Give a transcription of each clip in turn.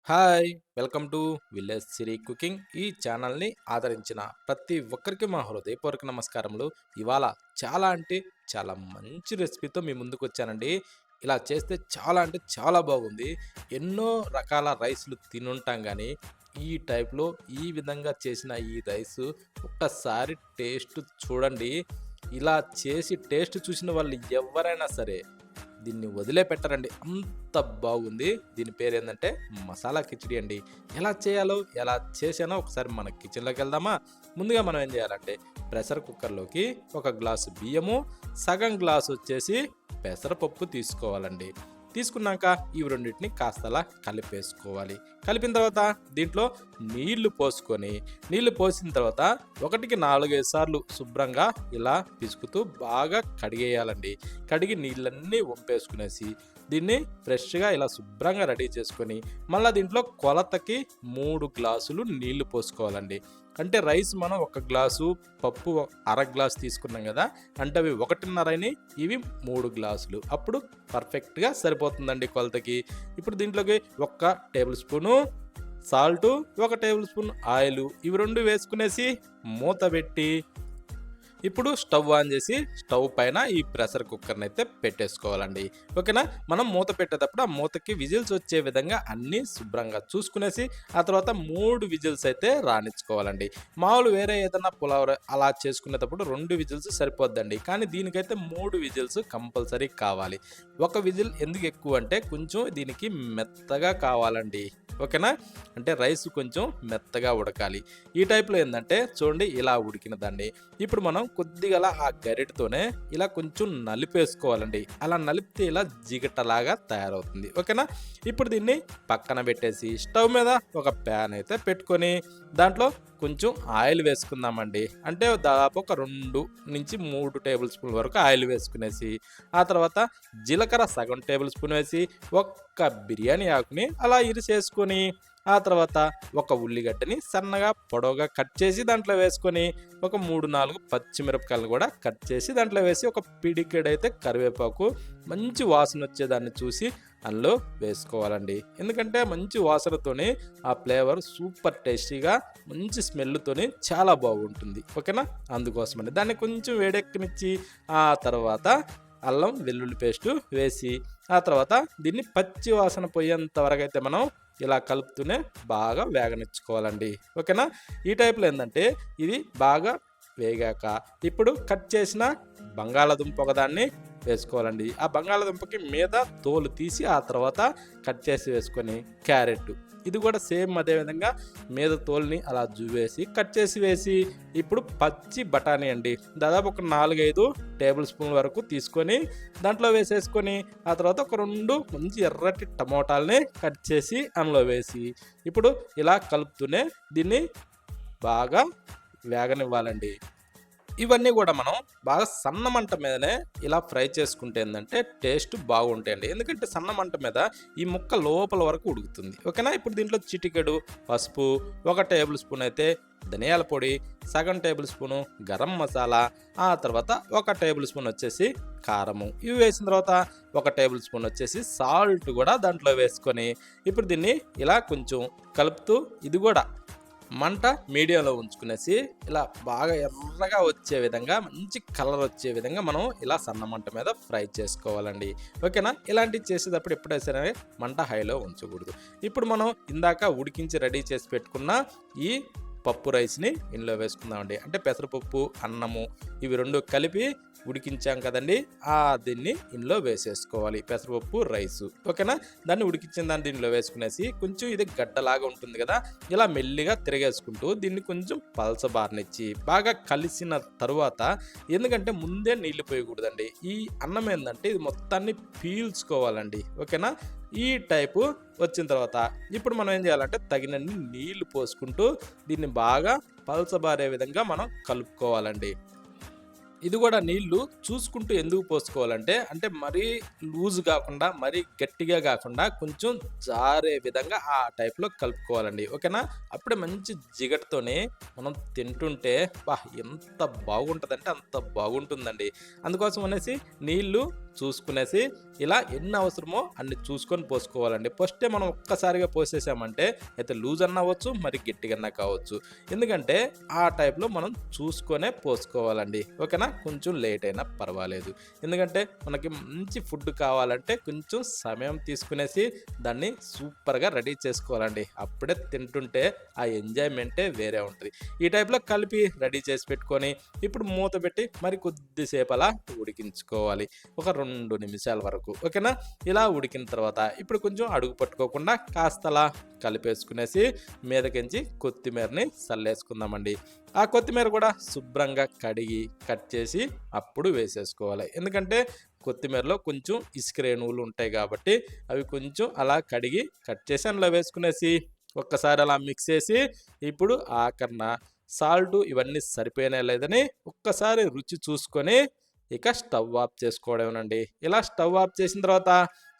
Hi! Welcome to village Siri cooking. ఈ ఛానల్‌ని ఆదరించిన ప్రతి ఒక్కరికి మా హృదయపూర్వక నమస్కారములు. ఇవాళ చాలా అంటే చాలా మంచి రెసిపీతో మీ ముందుకొచ్చానండి. ఇలా చేస్తే చాలా అంటే చాలా బాగుంది. ఎన్నో రకాల రైస్‌లు తినుంటాం గానీ, ఈ టైప్‌లో ఈ విధంగా చేసిన ఈ రైసు ఒక్కసారి టేస్ట్ చూడండి. ఇలా చేసి టేస్ట్ చూసిన వాళ్ళు ఎవ్వరైనా సరే దీన్ని వదిలిపెట్టరండి. అంత బాగుంది. దీని పేరేందంటే మసాలా కిచిడి అండి. ఎలా చేయాలో, ఎలా చేశానో ఒకసారి మన కిచెన్‌లోకెళ్దామా? ముందుగా మనం ఏం చేయాలంటే ప్రెషర్ కుక్కర్‌లోకి ఒక గ్లాసు బియ్యము, సగం గ్లాసొచ్చేసి పెసరపప్పు తీసుకోవాలండి. తీసుకున్నాక ఇవి రెండిటిని కాస్తలా కలిపేసుకోవాలి. కలిపిన తర్వాత దీంట్లో నీళ్లు పోసుకొని, నీళ్లు పోసిన తర్వాత 1కి 4, 5 సార్లు శుభ్రంగా ఇలా పిసుకుతూ బాగా కడిగేయాలండి. కడిగి నీళ్ళన్నీ వంపేసుకునేసి దీన్ని ఫ్రెష్‌గా ఇలా శుభ్రంగా రెడీ చేసుకొని, మళ్ళా దీంట్లో కొలతకి 3 గ్లాసులు నీళ్లు పోసుకోవాలండి. అంటే రైస్ మనం 1 గ్లాసు, పప్పు అర గ్లాస్ తీసుకున్నాం గదా! అంటే అవి 1:30 ఇవి 3 గ్లాసులు. అప్పుడు పర్ఫెక్ట్‌గా సరిపోతుందండి కొలతకి. ఇప్పుడు దీంట్లోకి ఒక్క టేబుల్ స్పూను సాల్టు, ఒక టేబుల్ స్పూన్ ఆయిలు ఇవి 2 వేసుకునేసి మూత పెట్టి ఇప్పుడు స్టవ్ ఆన్ చేసి స్టవ్ పైన ఈ ప్రెషర్ కుక్కర్ని అయితే పెట్టేసుకోవాలండి. ఓకేనా? మనం మూత పెట్టేటప్పుడు ఆ మూతకి విజిల్స్ వచ్చే విధంగా అన్నీ శుభ్రంగా చూసుకునేసి ఆ తర్వాత 3 విజిల్స్ అయితే రానిచ్చుకోవాలండి. మామూలు వేరే ఏదైనా పులావ్ అలా చేసుకునేటప్పుడు 2 విజిల్స్ సరిపోద్దండి. కానీ దీనికైతే 3 విజిల్స్ కంపల్సరీ కావాలి. ఒక విజిల్ ఎందుకు ఎక్కువ అంటే కొంచెం దీనికి మెత్తగా కావాలండి. ఓకేనా? అంటే రైస్ కొంచెం మెత్తగా ఉడకాలి. ఈ టైప్‌లో ఏందంటే చూడండి ఇలా ఉడికినదండి. ఇప్పుడు మనం కొద్దిగా ఆ గరిటెతోనే ఇలా కొంచెం నలిపేసుకోవాలండి. అలా నలిపితే ఇలా జిగటలాగా తయారవుతుంది. ఓకేనా? ఇప్పుడు దీన్ని పక్కన పెట్టేసి స్టవ్ మీద ఒక ప్యాన్ అయితే పెట్టుకొని దాంట్లో కొంచెం ఆయిల్ వేసుకుందామండి. అంటే దాదాపు ఒక 2-3 టేబుల్ స్పూన్ల వరకు ఆయిల్ వేసుకునేసి ఆ తర్వాత జీలకర్ర సగం టేబుల్ స్పూన్ వేసి ఒక్క బిర్యానీ ఆకుని అలా ఇరిసేసుకొని ఆ తర్వాత ఒక ఉల్లిగడ్డని సన్నగా పొడవుగా కట్ చేసి దాంట్లో వేసుకొని ఒక 3-4 పచ్చిమిరపకాయలు కూడా కట్ చేసి దాంట్లో వేసి ఒక పిడికెడైతే కరివేపాకు మంచి వాసన వచ్చేదాన్ని చూసి అందులో వేసుకోవాలండి. ఎందుకంటే మంచి వాసనతోని ఆ ఫ్లేవర్ సూపర్ టేస్టీగా మంచి స్మెల్‌తోని చాలా బాగుంటుంది. ఓకేనా? అందుకోసమని దాన్ని కొంచెం వేడెక్కనిచ్చి ఆ తర్వాత అల్లం వెల్లుల్లి పేస్టు వేసి ఆ తర్వాత దీన్ని పచ్చి వాసన పోయేంత వరకైతే మనం ఇలా కలుపుతూనే బాగా వేగనిచ్చుకోవాలండి. ఓకేనా? ఈ టైప్‌లో ఏందంటే ఇది బాగా వేగాక ఇప్పుడు కట్ చేసిన బంగాళాదుంప ఒకదాన్ని వేసుకోవాలండి. ఆ బంగాళాదుంపకి మీద తోలు తీసి ఆ తర్వాత కట్ చేసి వేసుకొని క్యారెట్ ఇది కూడా సేమ్ అదే విధంగా మీద తోలుని అలా జువేసి కట్ చేసి వేసి ఇప్పుడు పచ్చి బఠానీ అండి. దాదాపు ఒక 4, 5 టేబుల్ స్పూన్ల వరకు తీసుకొని దాంట్లో వేసేసుకొని ఆ తర్వాత ఒక 2 మంచి ఎర్రటి టమోటాలని కట్ చేసి అందులో వేసి ఇప్పుడు ఇలా కలుపుతూనే దీన్ని బాగా వేగనివ్వాలండి. ఇవన్నీ గూడా మనం బాగా సన్న మంట మీదనే ఇలా ఫ్రై చేసుకుంటే ఏందంటే టేస్ట్ బాగుంటాయండి. ఎందుకంటే సన్న మంట మీద ఈ ముక్క లోపల వరకు ఉడుకుతుంది. ఓకేనా? ఇప్పుడు దీంట్లో చిటికెడు పసుపు, ఒక టేబుల్ స్పూన్ అయితే ధనియాల పొడి, సగం టేబుల్ స్పూను గరం మసాలా, ఆ తర్వాత ఒక టేబుల్ స్పూన్ వచ్చేసి కారము. ఇవి వేసిన తర్వాత ఒక టేబుల్ స్పూన్ వచ్చేసి సాల్ట్ గూడా దాంట్లో వేసుకొని ఇప్పుడు దీన్ని ఇలా కొంచెం కలుపుతూ ఇది గూడా మంట మీడియంలో ఉంచుకునేసి ఇలా బాగా ఎర్రగా వచ్చే విధంగా మంచి కలర్ వచ్చే విధంగా మనం ఇలా సన్న మంట మీద ఫ్రై చేసుకోవాలండి. ఓకేనా? ఇలాంటివి చేసేటప్పుడు ఎప్పుడైనా సరే మంట హైలో ఉంచకూడదు. ఇప్పుడు మనం ఇందాక ఉడికించి రెడీ చేసి పెట్టుకున్న ఈ పప్పు రైస్‌ని ఇందులో వేసుకుందామండి. అంటే పెసరపప్పు, అన్నము ఇవి 2 కలిపి ఉడికించాం కదండీ! దీన్ని ఇందులో వేసేసుకోవాలి. పెసరపప్పు, రైసు. ఓకేనా? దాన్ని ఉడికించిన దాన్ని దీనిలో వేసుకునేసి కొంచెం ఇది గడ్డలాగా ఉంటుంది కదా! ఇలా మెల్లిగా తిరగేసుకుంటూ దీన్ని కొంచెం పలచబారనిచ్చి బాగా కలిసిన తరువాత ఎందుకంటే ముందే నీళ్లు పోయకూడదండి. ఈ అన్నం ఏందంటే ఇది మొత్తాన్ని పీల్చుకోవాలండి. ఓకేనా? ఈ టైపు వచ్చిన తర్వాత ఇప్పుడు మనం ఏం చేయాలంటే తగినన్ని నీళ్లు పోసుకుంటూ దీన్ని బాగా పలచబారే విధంగా మనం కలుపుకోవాలండి. ఇది కూడా నీళ్లు చూసుకుంటూ ఎందుకు పోసుకోవాలంటే అంటే మరీ లూజ్ కాకుండా మరీ గట్టిగా కాకుండా కొంచెం జారే విధంగా ఆ టైప్లో కలుపుకోవాలండి. ఓకేనా? అప్పుడే మంచి జిగటతోనే మనం తింటుంటే ఎంత బాగుంటుందంటే అంత బాగుంటుందండి. అందుకోసం అనేసి నీళ్లు చూసుకునేసి ఇలా ఎన్ని అవసరమో అన్ని చూసుకొని పోసుకోవాలండి. ఫస్టే మనం ఒక్కసారిగా పోసేసామంటే అయితే లూజ్ అన్న అవ్వచ్చు, మరి గట్టిగన్నా కావచ్చు. ఎందుకంటే ఆ టైప్‌లో మనం చూసుకొనే పోసుకోవాలండి. ఓకేనా? కొంచెం లేట్ అయినా పర్వాలేదు. ఎందుకంటే మనకి మంచి ఫుడ్ కావాలంటే కొంచెం సమయం తీసుకునేసి దాన్ని సూపర్‌గా రెడీ చేసుకోవాలండి. అప్పుడే తింటుంటే ఆ ఎంజాయ్‌మెంటే వేరే ఉంటది. ఈ టైప్‌లో కలిపి రెడీ చేసి పెట్టుకొని ఇప్పుడు మూత పెట్టి మరి కొద్దిసేపు అలా ఉడికించుకోవాలి. ఒక 2 నిమిషాల వరకు. ఓకేనా? ఇలా ఉడికిన తర్వాత ఇప్పుడు కొంచెం అడుగు పట్టుకోకుండా కాస్త అలా కలిపేసుకునేసి మీదకించి కొత్తిమీరని చల్లేసుకుందామండి. ఆ కొత్తిమీర కూడా శుభ్రంగా కడిగి కట్ చేసి అప్పుడు వేసేసుకోవాలి. ఎందుకంటే కొత్తిమీరలో కొంచెం ఇసుక రేణువులు ఉంటాయి కాబట్టి అవి కొంచెం అలా కడిగి కట్ చేసి అందులో వేసుకునేసి ఒక్కసారి అలా మిక్స్ చేసి ఇప్పుడు ఆఖరిన సాల్టు ఇవన్నీ సరిపోయినా లేదని ఒక్కసారి రుచి చూసుకొని ఇక స్టవ్ ఆఫ్ చేసుకోవడమేనండి. ఇలా స్టవ్ ఆఫ్ చేసిన తర్వాత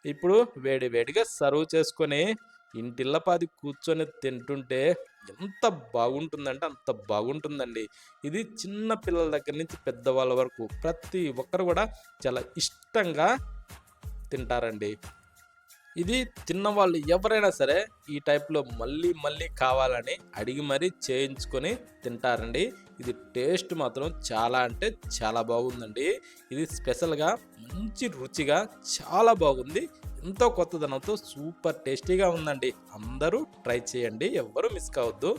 ఇప్పుడు వేడి వేడిగా సర్వ్ చేసుకొని ఇంటిల్లపాది కూర్చొని తింటుంటే ఎంత బాగుంటుందంటే అంత బాగుంటుందండి. ఇది చిన్న పిల్లల దగ్గర నుంచి పెద్దవాళ్ళ వరకు ప్రతి ఒక్కరు కూడా చాలా ఇష్టంగా తింటారండి. ఇది తిన్నవాళ్ళు ఎవరైనా సరే ఈ టైప్‌లో మళ్ళీ మళ్ళీ కావాలని అడిగి మరీ చేయించుకొని తింటారండి. ఇది టేస్ట్ మాత్రం చాలా అంటే చాలా బాగుందండి. ఇది స్పెషల్‌గా మంచి రుచిగా చాలా బాగుంది. ఎంతో కొత్తదనంతో సూపర్ టేస్టీగా ఉందండి. అందరూ ట్రై చేయండి. ఎవ్వరు మిస్ కావద్దు.